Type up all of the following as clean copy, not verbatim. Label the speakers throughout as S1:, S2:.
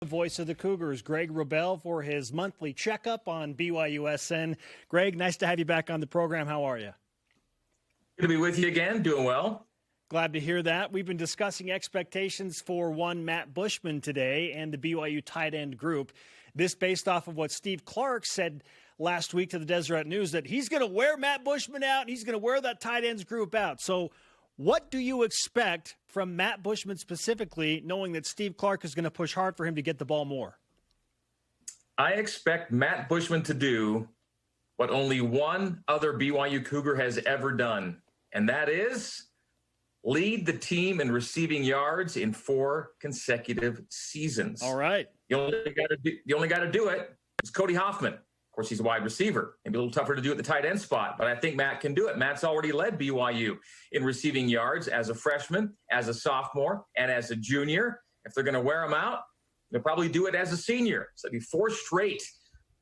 S1: Voice of the Cougars, Greg Wrubell, for his monthly checkup on BYUSN. Greg, nice to have you back on the program. How are you?
S2: Good to be with you again. Doing well.
S1: Glad to hear that. We've been discussing expectations for one Matt Bushman today and the BYU tight end group. This based off of what Steve Clark said last week to the Deseret News, that he's going to wear Matt Bushman out and he's going to wear that tight ends group out. So what do you expect from Matt Bushman specifically, knowing that Steve Clark is going to push hard for him to get the ball more?
S2: I expect Matt Bushman to do what only one other BYU Cougar has ever done, and that is lead the team in receiving yards in 4 consecutive seasons.
S1: All right.
S2: The only guy to do it is Cody Hoffman. Of course, he's a wide receiver. Maybe a little tougher to do at the tight end spot, but I think Matt can do it. Matt's already led BYU in receiving yards as a freshman, as a sophomore, and as a junior. If they're going to wear him out, they'll probably do it as a senior. So it'd be 4 straight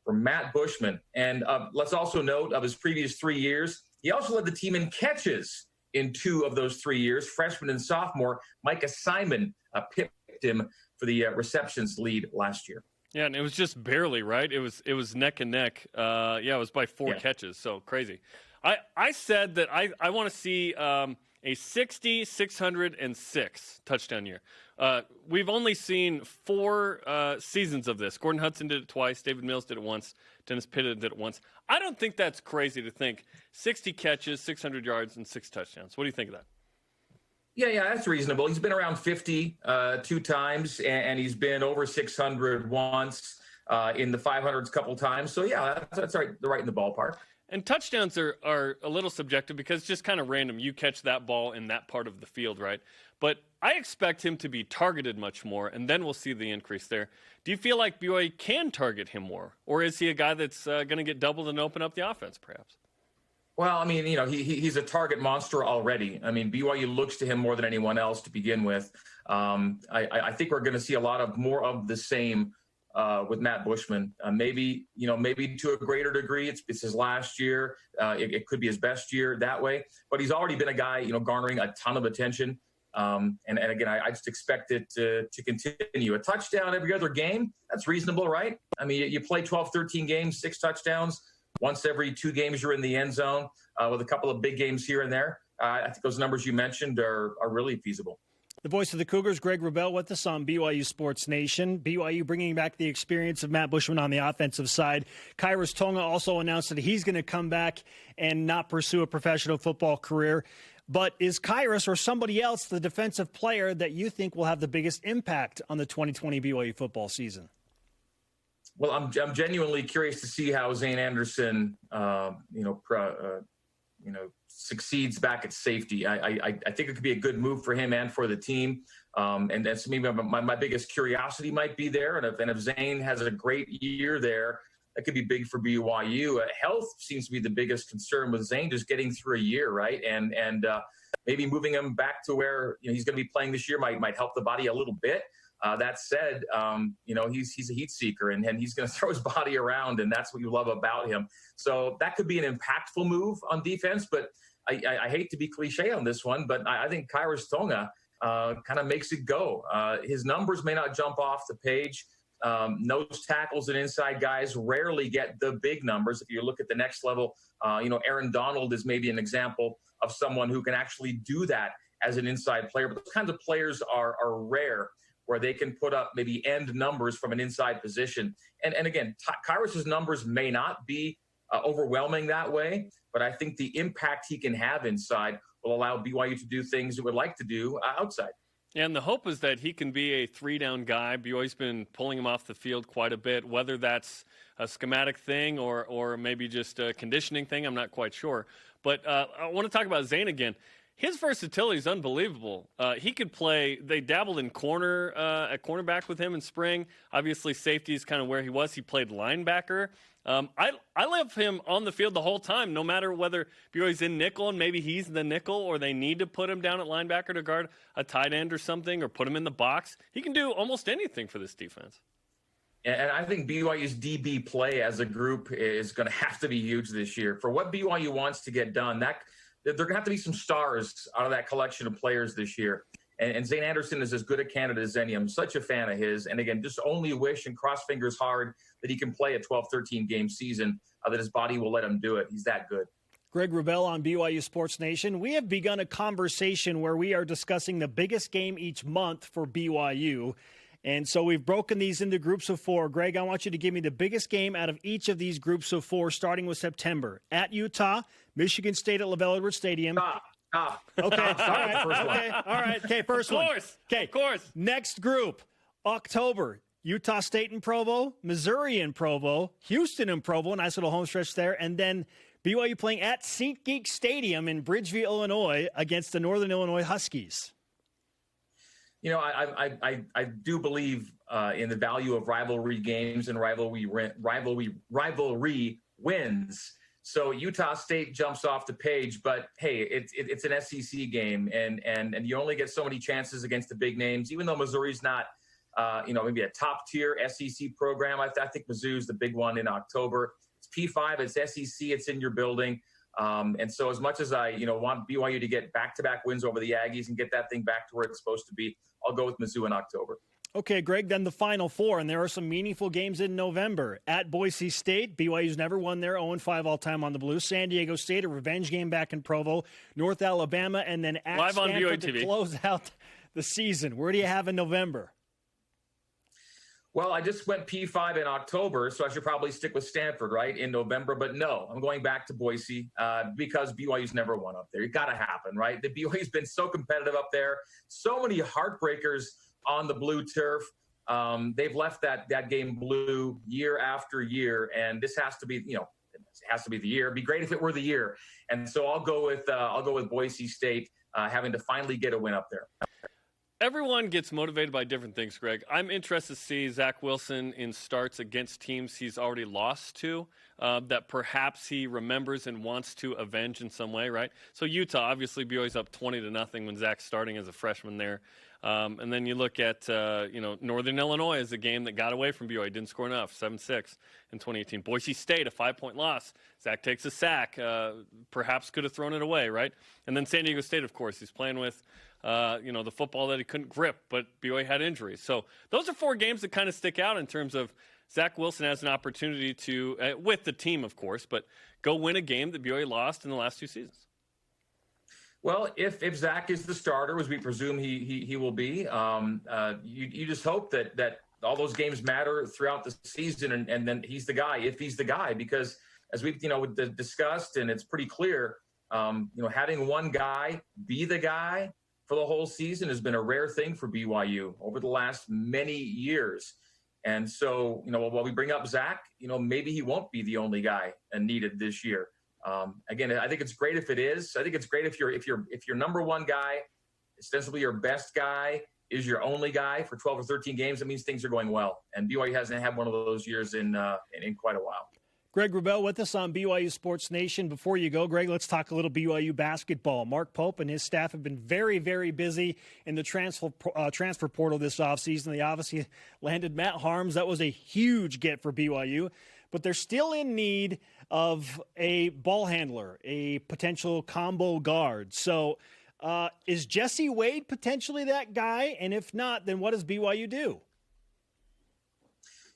S2: for Matt Bushman. And let's also note, of his previous 3 years, he also led the team in catches in 2 of those 3 years. Freshman and sophomore, Micah Simon picked him for the receptions lead last year.
S3: Yeah, and it was just barely, right? It was neck and neck. It was by 4 catches, so crazy. I said that I want to see a 60, 606 touchdown year. We've only seen 4 seasons of this. Gordon Hudson did it twice. David Mills did it once. Dennis Pitta did it once. I don't think that's crazy to think 60 catches, 600 yards, and 6 touchdowns. What do you think of that?
S2: Yeah, that's reasonable. He's been around 50 2 times, and he's been over 600 once, in the 500s a couple times. So, yeah, that's right. They're right in the ballpark.
S3: And touchdowns are a little subjective because it's just kind of random. You catch that ball in that part of the field, right? But I expect him to be targeted much more, and then we'll see the increase there. Do you feel like BYU can target him more, or is he a guy that's going to get doubled and open up the offense, perhaps?
S2: Well, I mean, he's a target monster already. I mean, BYU looks to him more than anyone else to begin with. I think we're going to see a lot of more of the same with Matt Bushman. Maybe to a greater degree, it's his last year. It could be his best year that way. But he's already been a guy, garnering a ton of attention. And again, I just expect it to continue. A touchdown every other game, that's reasonable, right? I mean, you play 12, 13 games, 6 touchdowns. Once every 2 games, you're in the end zone with a couple of big games here and there. I think those numbers you mentioned are really feasible.
S1: The voice of the Cougars, Greg Wrubell, with us on BYU Sports Nation. BYU bringing back the experience of Matt Bushman on the offensive side. Kairos Tonga also announced that he's going to come back and not pursue a professional football career. But is Kairos or somebody else the defensive player that you think will have the biggest impact on the 2020 BYU football season?
S2: Well, I'm genuinely curious to see how Zane Anderson, succeeds back at safety. I think it could be a good move for him and for the team. And that's maybe my biggest curiosity might be there. And if Zane has a great year there, that could be big for BYU. Health seems to be the biggest concern with Zane, just getting through a year, right? And maybe moving him back to where he's going to be playing this year might help the body a little bit. That said, he's a heat seeker and he's going to throw his body around, and that's what you love about him. So that could be an impactful move on defense, but I hate to be cliche on this one, but I think Kairos Tonga kind of makes it go. His numbers may not jump off the page. Nose tackles and inside guys rarely get the big numbers. If you look at the next level, Aaron Donald is maybe an example of someone who can actually do that as an inside player. But those kinds of players are rare, where they can put up maybe end numbers from an inside position. And again, Kairos' numbers may not be overwhelming that way, but I think the impact he can have inside will allow BYU to do things it would like to do outside.
S3: And the hope is that he can be a 3-down guy. BYU's been pulling him off the field quite a bit, whether that's a schematic thing or maybe just a conditioning thing. I'm not quite sure. But I want to talk about Zane again. His versatility is unbelievable. He could play. They dabbled in at cornerback with him in spring. Obviously, safety is kind of where he was. He played linebacker. I love him on the field the whole time, no matter whether BYU's in nickel and maybe he's the nickel, or they need to put him down at linebacker to guard a tight end or something, or put him in the box. He can do almost anything for this defense.
S2: And I think BYU's DB play as a group is going to have to be huge this year. For what BYU wants to get done, there are going to have to be some stars out of that collection of players this year. And Zane Anderson is as good a candidate as any. I'm such a fan of his. And again, just only wish and cross fingers hard that he can play a 12, 13 game season, that his body will let him do it. He's that good.
S1: Greg Wrubell on BYU Sports Nation. We have begun a conversation where we are discussing the biggest game each month for BYU. And so we've broken these into groups of 4. Greg, I want you to give me the biggest game out of each of these groups of 4, starting with September. At Utah, Michigan State at LaVell Edwards Stadium. Okay. All right. Okay. First one. Okay.
S3: Of course.
S1: Next group, October, Utah State and Provo, Missouri and Provo, Houston and Provo. Nice little home stretch there. And then BYU playing at SeatGeek Stadium in Bridgeville, Illinois against the Northern Illinois Huskies.
S2: You know, I do believe in the value of rivalry games and rivalry wins. So Utah State jumps off the page, but hey, it's an SEC game, and you only get so many chances against the big names. Even though Missouri's not, maybe a top tier SEC program, I think Mizzou's the big one in October. It's P5, it's SEC, it's in your building, and so as much as I want BYU to get back-to-back wins over the Aggies and get that thing back to where it's supposed to be, I'll go with Mizzou in October.
S1: Okay, Greg, then the Final Four, and there are some meaningful games in November. At Boise State, BYU's never won there, 0-5 all-time on the Blues. San Diego State, a revenge game back in Provo. North Alabama, and then at
S3: Live on
S1: Stanford
S3: BYU TV
S1: to close out the season. Where do you have in November?
S2: Well, I just went P5 in October, so I should probably stick with Stanford, right, in November. But no, I'm going back to Boise because BYU's never won up there. It got to happen, right? The BYU's been so competitive up there. So many heartbreakers on the blue turf. They've left that game blue year after year, and this has to be, it has to be the year. It'd be great if it were the year. And so I'll go with Boise State having to finally get a win up there.
S3: Everyone gets motivated by different things, Greg. I'm interested to see Zach Wilson in starts against teams he's already lost to, that perhaps he remembers and wants to avenge in some way, right? So Utah, obviously BYU's up 20-0 when Zach's starting as a freshman there. And then you look at, Northern Illinois is a game that got away from BYU, didn't score enough, 7-6 in 2018. Boise State, a 5-point loss. Zach takes a sack, perhaps could have thrown it away, right? And then San Diego State, of course, he's playing with, the football that he couldn't grip, but BYU had injuries. So those are 4 games that kind of stick out in terms of Zach Wilson has an opportunity to, with the team, of course, but go win a game that BYU lost in the last 2 seasons.
S2: Well, if Zach is the starter, as we presume he will be, you just hope that all those games matter throughout the season, and then he's the guy, if he's the guy, because as we've discussed, and it's pretty clear, having one guy be the guy for the whole season has been a rare thing for BYU over the last many years. And so, while we bring up Zach, maybe he won't be the only guy needed this year. Again, I think it's great if it is. I think it's great if your number one guy, ostensibly your best guy, is your only guy for 12 or 13 games. That means things are going well. And BYU hasn't had one of those years in quite a while.
S1: Greg Wrubell with us on BYU Sports Nation. Before you go, Greg, let's talk a little BYU basketball. Mark Pope and his staff have been very, very busy in the transfer portal this offseason. They obviously landed Matt Harms. That was a huge get for BYU. But they're still in need of a ball handler, a potential combo guard. So is Jesse Wade potentially that guy? And if not, then what does BYU do?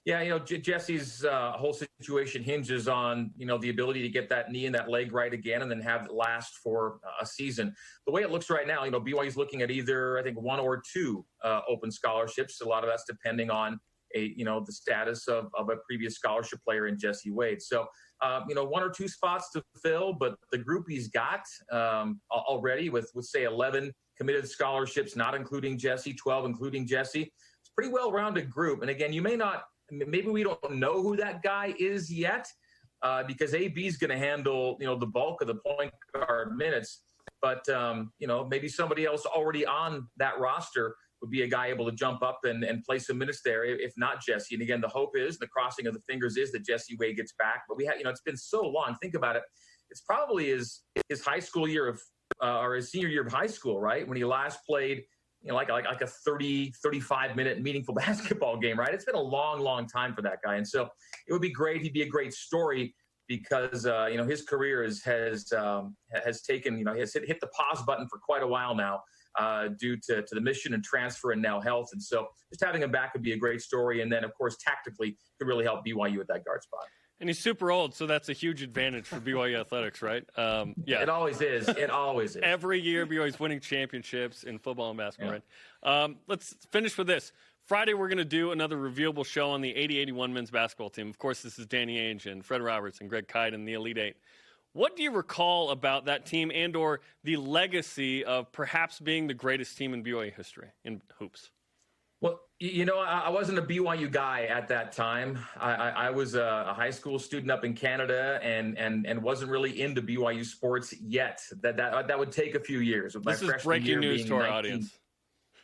S2: Yeah, Jesse's whole situation hinges on, the ability to get that knee and that leg right again and then have it last for a season. The way it looks right now, BYU's looking at either, I think, 1 or 2 open scholarships. A lot of that's depending on the status of a previous scholarship player in Jesse Wade. So, 1 or 2 spots to fill, but the group he's got already with say 11 committed scholarships, not including Jesse, 12 including Jesse. It's a pretty well-rounded group. And again, maybe we don't know who that guy is yet because AB is going to handle, the bulk of the point guard minutes. But, maybe somebody else already on that roster would be a guy able to jump up and play some minutes there, if not Jesse. And again, the hope is, the crossing of the fingers is that Jesse Wade gets back. But we have, it's been so long. Think about it. It's probably his high school year or his senior year of high school, right? When he last played, like a 30, 35-minute meaningful basketball game, right? It's been a long, long time for that guy. And so it would be great. He'd be a great story because, his career has taken, has hit the pause button for quite a while now. due to the mission and transfer and now health. And so just having him back would be a great story. And then, of course, tactically could really help BYU at that guard spot.
S3: And he's super old, so that's a huge advantage for BYU athletics, right? Yeah,
S2: it always is. It always is.
S3: Every year, BYU's winning championships in football and basketball, right? Let's finish with this. Friday, we're going to do another revealable show on the 80-81 men's basketball team. Of course, this is Danny Ainge and Fred Roberts and Greg Kite and the Elite Eight. What do you recall about that team and or the legacy of perhaps being the greatest team in BYU history in hoops?
S2: Well, you know, I wasn't a BYU guy at that time. I was a high school student up in Canada and wasn't really into BYU sports yet. That would take a few years.
S3: This is breaking news to our audience.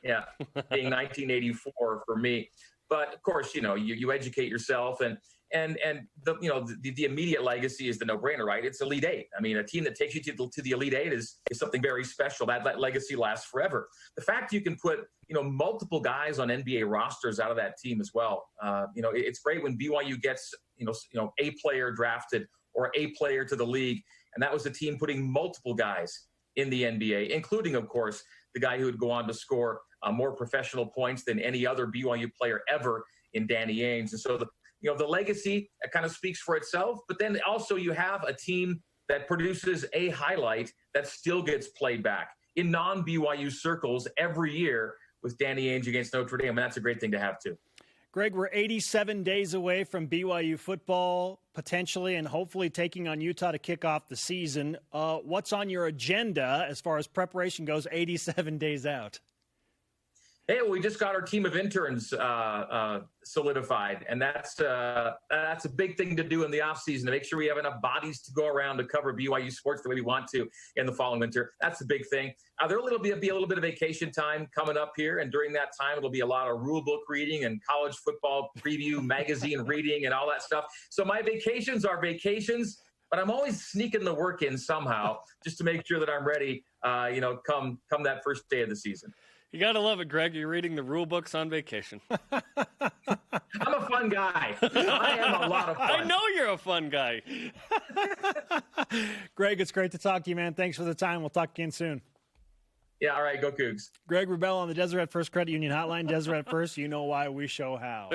S2: Yeah, being 1984 for me. But of course, you know, you educate yourself and the immediate legacy is the no-brainer, right? It's Elite Eight. I mean, a team that takes you to the Elite Eight is something very special. That legacy lasts forever. The fact you can put, multiple guys on NBA rosters out of that team as well. It's great when BYU gets, a player drafted or a player to the league. And that was the team putting multiple guys in the NBA, including, of course, the guy who would go on to score more professional points than any other BYU player ever in Danny Ainge. And so the legacy kind of speaks for itself, but then also you have a team that produces a highlight that still gets played back in non-BYU circles every year with Danny Ainge against Notre Dame, and that's a great thing to have too.
S1: Greg, we're 87 days away from BYU football potentially and hopefully taking on Utah to kick off the season. What's on your agenda as far as preparation goes 87 days out?
S2: Hey, we just got our team of interns solidified, and that's a big thing to do in the offseason to make sure we have enough bodies to go around to cover BYU sports the way we want to in the fall and winter. That's the big thing. There will be a little bit of vacation time coming up here, and during that time, it'll be a lot of rule book reading and college football preview magazine reading and all that stuff. So my vacations are vacations, but I'm always sneaking the work in somehow just to make sure that I'm ready, come that first day of the season.
S3: You got to love it, Greg. You're reading the rule books on vacation.
S2: I'm a fun guy. I am a lot of fun.
S3: I know you're a fun guy.
S1: Greg, it's great to talk to you, man. Thanks for the time. We'll talk again soon.
S2: Yeah, all right. Go Cougs.
S1: Greg Wrubell on the Deseret First Credit Union Hotline. Deseret First, you know why, we show how.